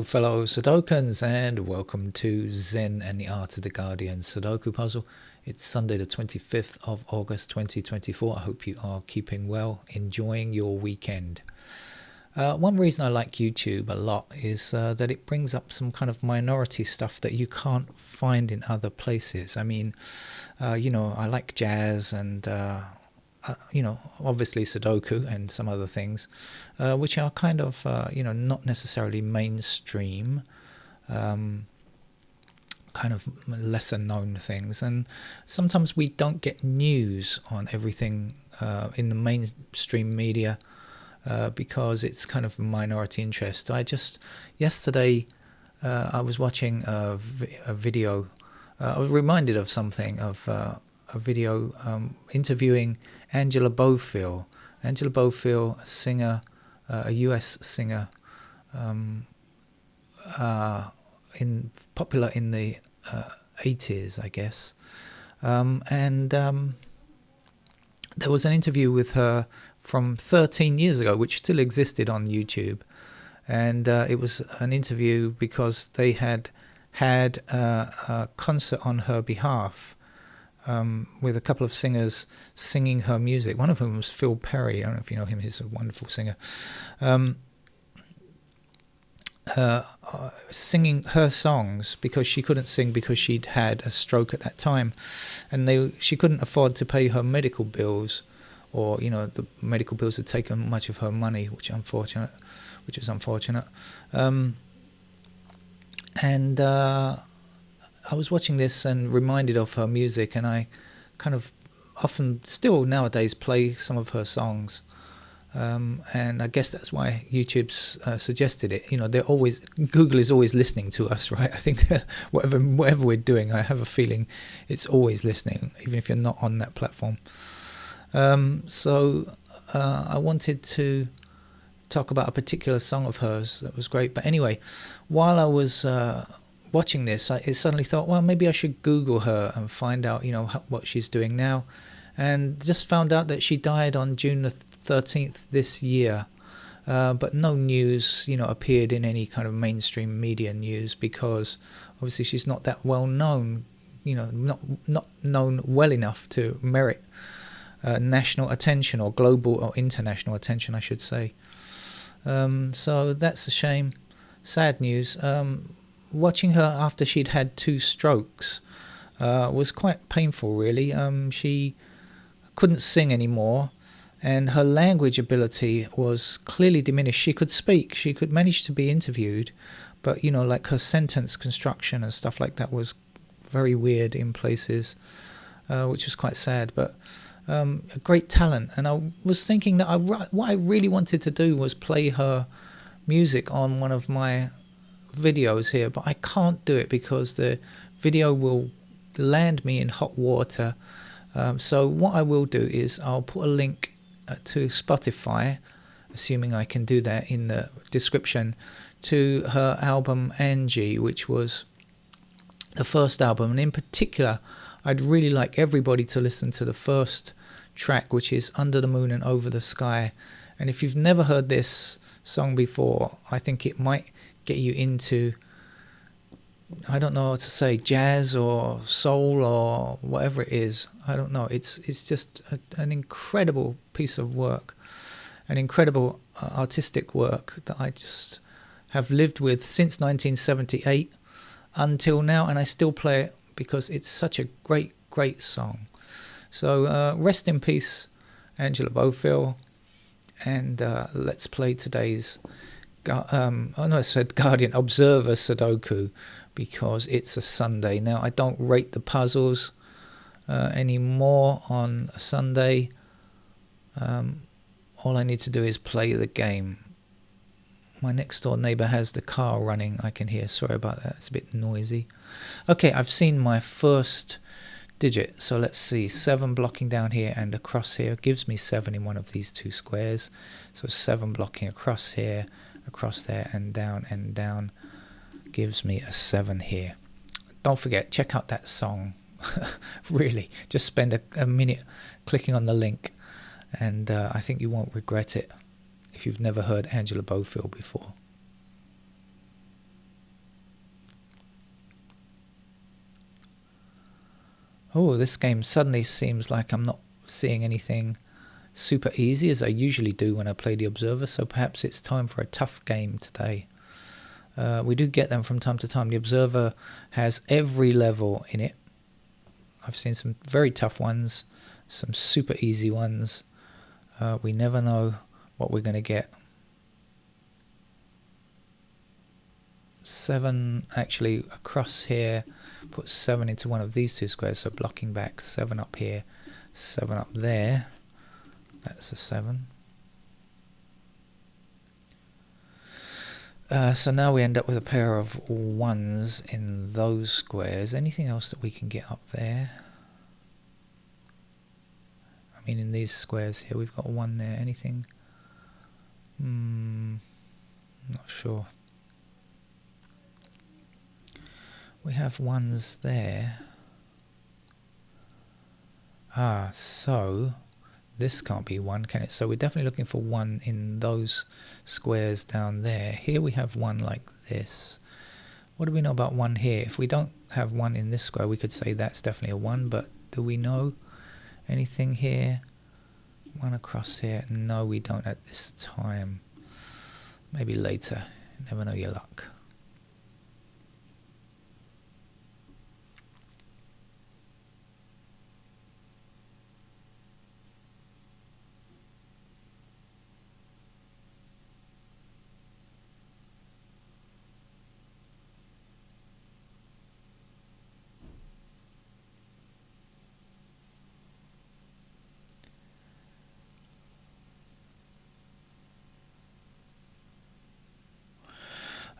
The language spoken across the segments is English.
fellow Sudokans, and welcome to Zen and the Art of the Guardian Sudoku puzzle. It's Sunday the 25th of August 2024. I hope you are keeping well, enjoying your weekend. One reason I like YouTube a lot is that it brings up some kind of minority stuff that you can't find in other places. I mean, I like jazz and obviously Sudoku and some other things, which are kind of, not necessarily mainstream, kind of lesser known things. And sometimes we don't get news on everything in the mainstream media because it's kind of a minority interest. Yesterday, I was watching a video. I was reminded of something, of a video interviewing Angela Bofill. Angela Bofill, a singer, a US singer, popular in the 80s, I guess. And there was an interview with her from 13 years ago, which still existed on YouTube. And it was an interview because they had a concert on her behalf, with a couple of singers singing her music. One of them was Phil Perry. I don't know if you know him. He's a wonderful singer. Singing her songs because she couldn't sing because she'd had a stroke at that time, and she couldn't afford to pay her medical bills, or the medical bills had taken much of her money, which is unfortunate. And I was watching this and reminded of her music, and I kind of often still nowadays play some of her songs, and I guess that's why YouTube's suggested it. Google is always listening to us, right? I think whatever we're doing, I have a feeling it's always listening, even if you're not on that platform. So I wanted to talk about a particular song of hers that was great. But anyway, while I was watching this, I suddenly thought, well, maybe I should Google her and find out, what she's doing now. And just found out that she died on June the 13th this year. But no news, appeared in any kind of mainstream media news, because obviously she's not that well known, not known well enough to merit national attention, or global or international attention, I should say. So that's a shame. Sad news. Watching her after she'd had 2 strokes was quite painful, really. She couldn't sing anymore, and her language ability was clearly diminished. She could speak, she could manage to be interviewed, but like her sentence construction and stuff like that was very weird in places, which was quite sad. But a great talent. And I was thinking that what I really wanted to do was play her music on one of my videos here, but I can't do it because the video will land me in hot water. So what I will do is I'll put a link to Spotify, assuming I can do that, in the description, to her album Angie, which was the first album. And in particular, I'd really like everybody to listen to the first track, which is Under the Moon and Over the Sky. And if you've never heard this song before, I think it might get you into, I don't know what to say, jazz or soul or whatever it is. I don't know. It's just an incredible piece of work, an incredible artistic work that I just have lived with since 1978 until now, and I still play it because it's such a great song. So rest in peace, Angela Bofill, and let's play today's I said Guardian Observer Sudoku because it's a Sunday. Now, I don't rate the puzzles anymore on a Sunday. All I need to do is play the game. My next door neighbour has the car running, I can hear. Sorry about that, it's a bit noisy. Okay, I've seen my first digit, so let's see. 7 blocking down here and across here gives me 7 in one of these 2 squares. So 7 blocking across here, across there, and down gives me a 7 here. Don't forget, check out that song. Really, just spend a minute clicking on the link, and I think you won't regret it if you've never heard Angela Bofill before. Oh, this game suddenly seems like I'm not seeing anything super easy as I usually do when I play the Observer, so perhaps it's time for a tough game today. We do get them from time to time. The Observer has every level in it. I've seen some very tough ones, some super easy ones. We never know what we're going to get. 7 actually across here, put 7 into one of these two squares, so blocking back 7 up here, 7 up there. That's a 7. So now we end up with a pair of 1s in those squares. Anything else that we can get up there? I mean, in these squares here, we've got 1 there. Anything? Not sure. We have 1s there. So this can't be 1, can it? So we're definitely looking for 1 in those squares down there. Here we have 1 like this. What do we know about 1 here? If we don't have 1 in this square, we could say that's definitely a 1, but do we know anything here? 1 across here? No, we don't at this time. Maybe later. You never know your luck.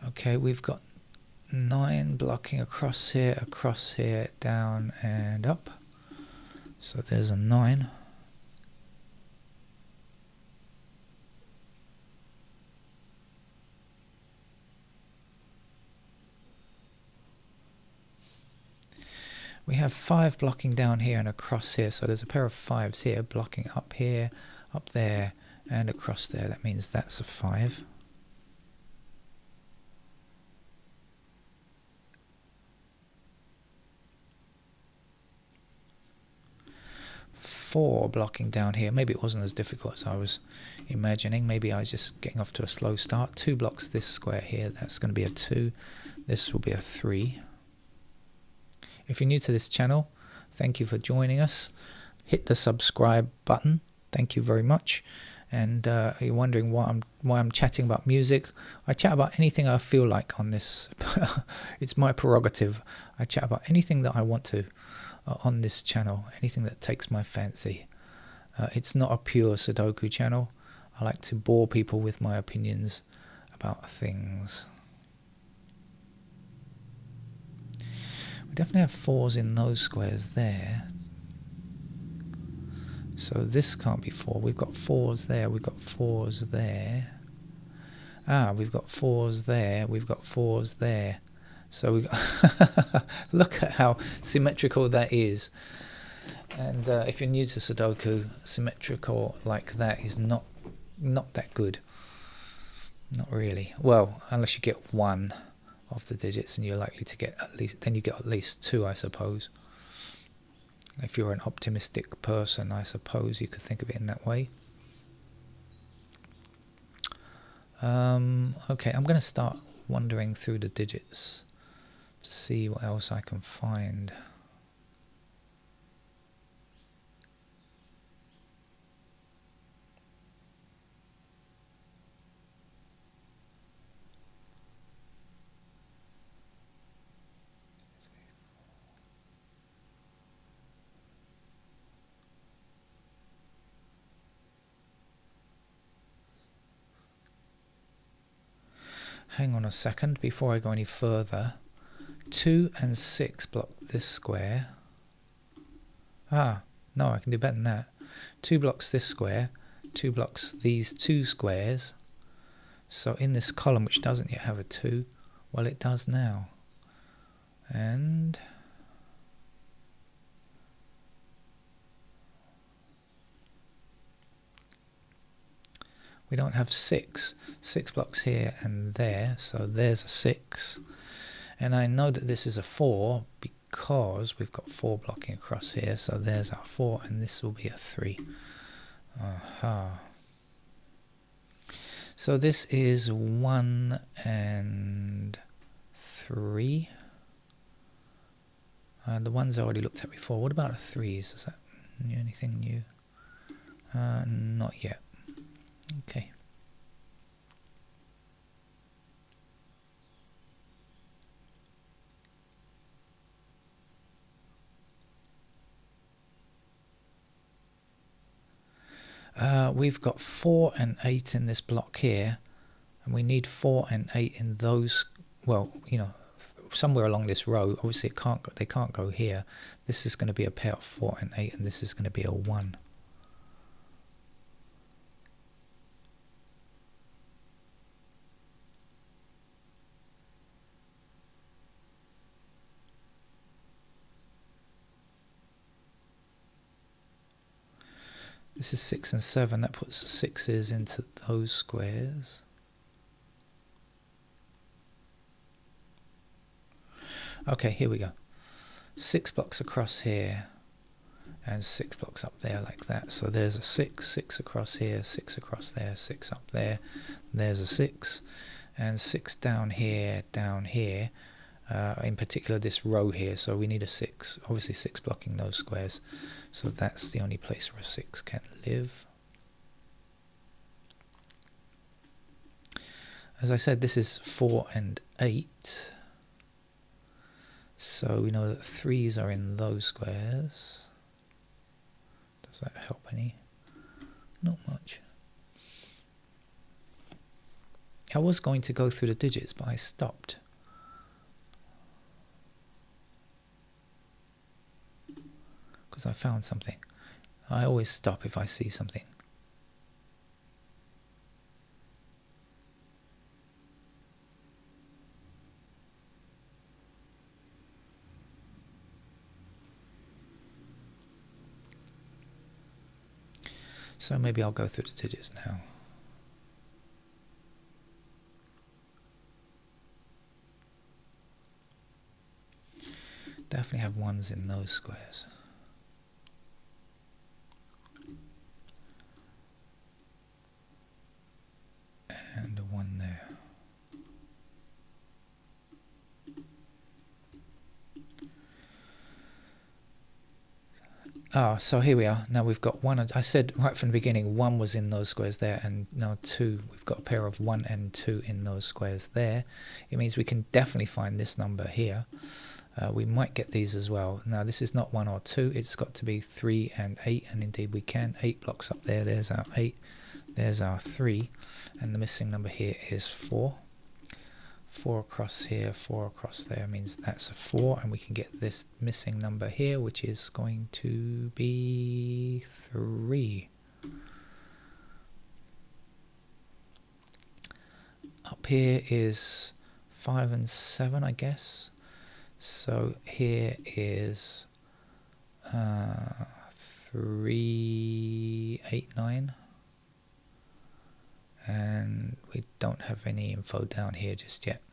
Okay, we've got 9 blocking across here, down and up. So there's a 9. We have 5 blocking down here and across here, so there's a pair of 5s here blocking up here, up there and across there. That means that's a 5. 4 blocking down here. Maybe it wasn't as difficult as I was imagining. Maybe I was just getting off to a slow start. 2 blocks this square here. That's going to be a 2. This will be a 3. If you're new to this channel, thank you for joining us. Hit the subscribe button. Thank you very much. And you're wondering why I'm chatting about music. I chat about anything I feel like on this. It's my prerogative. I chat about anything that I want to on this channel, anything that takes my fancy. It's not a pure Sudoku channel. I like to bore people with my opinions about things. We definitely have 4s in those squares there. So this can't be 4. We've got 4s there. We've got 4s there. We've got 4s there. We've got 4s there. So we got look at how symmetrical that is. And if you're new to Sudoku, symmetrical like that is not that good. Not really. Well, unless you get 1 of the digits, and you're likely to get at least, then you get at least 2, I suppose. If you're an optimistic person, I suppose you could think of it in that way. Okay, I'm going to start wandering through the digits to see what else I can find. Hang on a second before I go any further. 2 and 6 block this square. No, I can do better than that. 2 blocks this square, 2 blocks these 2 squares. So in this column, which doesn't yet have a 2, well, it does now. And we don't have 6 blocks here and there, so there's a 6. And I know that this is a 4 because we've got 4 blocking across here. So there's our 4, and this will be a 3. Aha. So this is 1 and 3. The ones I already looked at before. What about the 3s? Is that anything new? Not yet. Okay. We've got 4 and 8 in this block here, and we need 4 and 8 in those, well, you know, somewhere along this row. Obviously they can't go here. This is going to be a pair of 4 and 8, and this is going to be a 1. This is 6 and 7. That puts 6s into those squares. Okay, here we go. 6 blocks across here, and 6 blocks up there like that. So there's a 6, 6 across here, 6 across there, 6 up there. There's a 6, and 6 down here, in particular this row here. So we need a 6, obviously 6 blocking those squares. So that's the only place where a 6 can live. As I said, this is 4 and 8. So we know that 3s are in those squares. Does that help any? Not much. I was going to go through the digits, but I stopped. Because I found something. I always stop if I see something. So maybe I'll go through the digits now. Definitely have 1s in those squares. And a 1 there. So here we are. Now we've got 1. I said right from the beginning 1 was in those squares there, and now 2. We've got a pair of 1 and 2 in those squares there. It means we can definitely find this number here. We might get these as well. Now this is not 1 or 2. It's got to be 3 and 8, and indeed we can. 8 blocks up there. There's our 8. There's our 3, and the missing number here is 4. 4 across here, 4 across there means that's a 4, and we can get this missing number here, which is going to be 3. Up here is 5 and 7, I guess. So here is 3, 8, 9. And we don't have any info down here just yet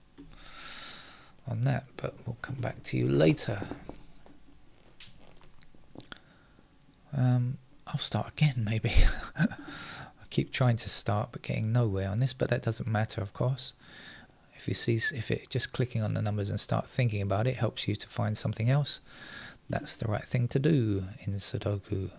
on that, but we'll come back to you later. I'll start again maybe. I keep trying to start but getting nowhere on this, but that doesn't matter, of course. If it just clicking on the numbers and start thinking about it helps you to find something else, that's the right thing to do in Sudoku.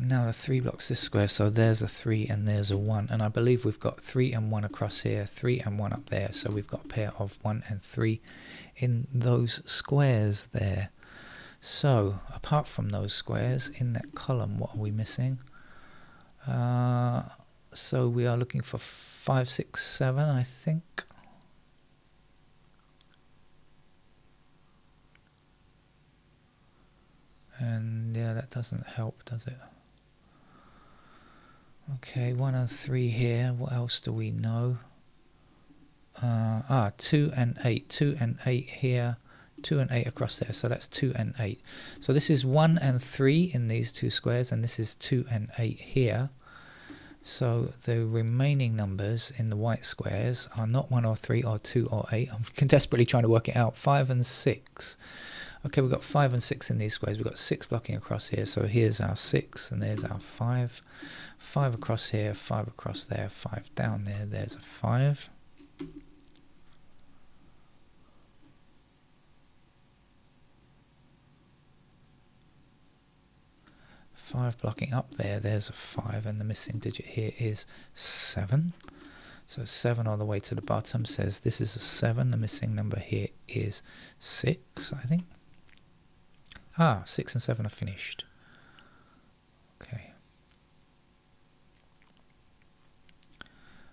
Now the 3 blocks this square, so there's a 3 and there's a 1, and I believe we've got 3 and 1 across here, 3 and 1 up there, so we've got a pair of 1 and 3 in those squares there. So apart from those squares in that column, what are we missing? So we are looking for 5, 6, 7, I think. And yeah, that doesn't help, does it? Okay, 1 and 3 here. What else do we know? 2 and 8. 2 and 8 here. 2 and 8 across there, so that's 2 and 8. So this is 1 and 3 in these two squares, and this is 2 and 8 here. So the remaining numbers in the white squares are not 1 or 3 or 2 or 8. I'm desperately trying to work it out. 5 and 6. Okay, we've got 5 and 6 in these squares. We've got 6 blocking across here. So here's our 6 and there's our 5. 5 across here, 5 across there, 5 down there. There's a 5. 5 blocking up there, there's a 5, and the missing digit here is 7. So 7 all the way to the bottom says this is a 7. The missing number here is 6, I think. 6 and 7 are finished. Okay.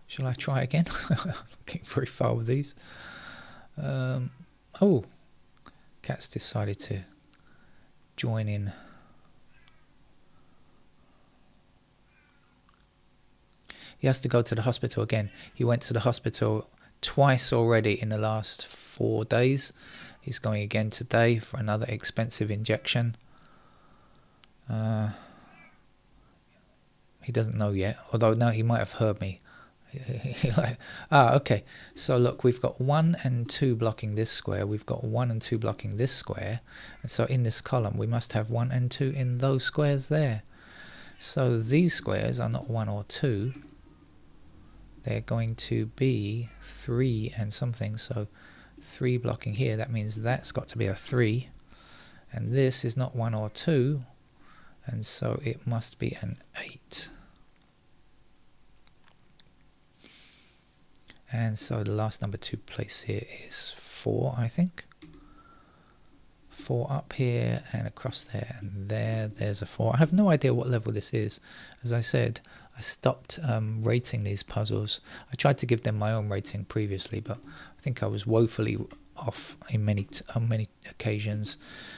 Shall I try again? I'm getting very far with these. Oh, Cat's decided to join in. He has to go to the hospital again. He went to the hospital twice already in the last 4 days. He's going again today for another expensive injection. He doesn't know yet, although now he might have heard me. Okay. So look, we've got 1 and 2 blocking this square. We've got 1 and 2 blocking this square. And so in this column, we must have 1 and 2 in those squares there. So these squares are not 1 or 2. They're going to be 3 and something, so 3 blocking here, that means that's got to be a 3, and this is not 1 or 2, and so it must be an 8. And so the last number to place here is 4, I think. 4 up here and across there, and there's a 4. I have no idea what level this is. As I said, I stopped rating these puzzles. I tried to give them my own rating previously, but I think I was woefully off in on many occasions,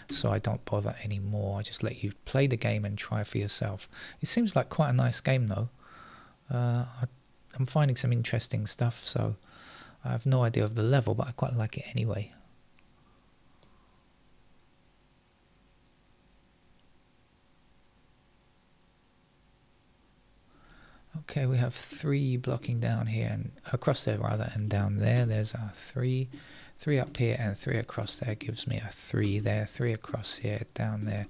so I don't bother anymore. I just let you play the game and try for yourself. It seems like quite a nice game though. I'm finding some interesting stuff, so I have no idea of the level, but I quite like it anyway. Okay, we have 3 blocking down here and across there rather, and down there there's our 3. 3 up here and 3 across there gives me a 3 there. 3 across here, down there.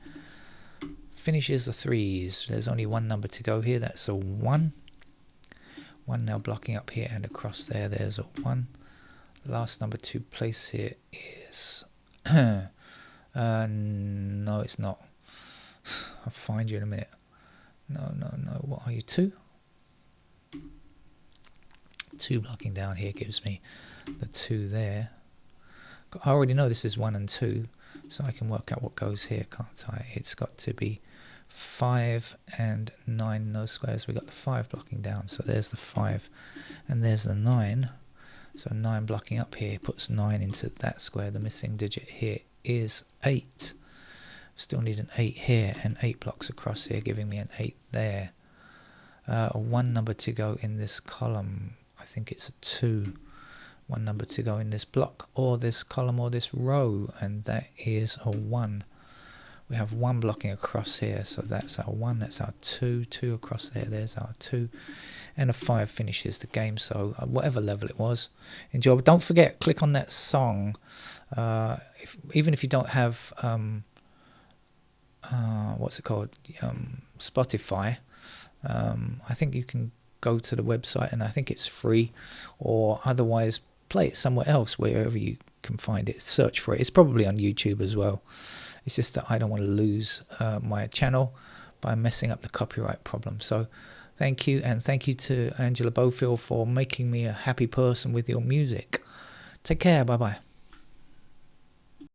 Finishes the 3s. There's only one number to go here. That's a 1. 1 now blocking up here and across there. There's a 1. Last number to place here is no, it's not. I'll find you in a minute. No. What are you? 2? 2 blocking down here gives me the 2 there. I already know this is 1 and 2, so I can work out what goes here, can't I? It's got to be 5 and 9 in those squares. We got the 5 blocking down, so there's the 5, and there's the 9. So 9 blocking up here puts 9 into that square. The missing digit here is 8. Still need an 8 here, and 8 blocks across here, giving me an 8 there. 1 number to go in this column. I think it's a 2. 1 number to go in this block or this column or this row, and that is a 1. We have 1 blocking across here, so that's our 1, that's our 2. 2 across there, there's our 2, and a 5 finishes the game. So whatever level it was, enjoy. But don't forget, click on that song. Even if you don't have what's it called, Spotify, I think you can go to the website, and I think it's free, or otherwise play it somewhere else, wherever you can find it. Search for it. It's probably on YouTube as well. It's just that I don't want to lose my channel by messing up the copyright problem. So thank you, and thank you to Angela Bofill for making me a happy person with your music. Take care. Bye bye.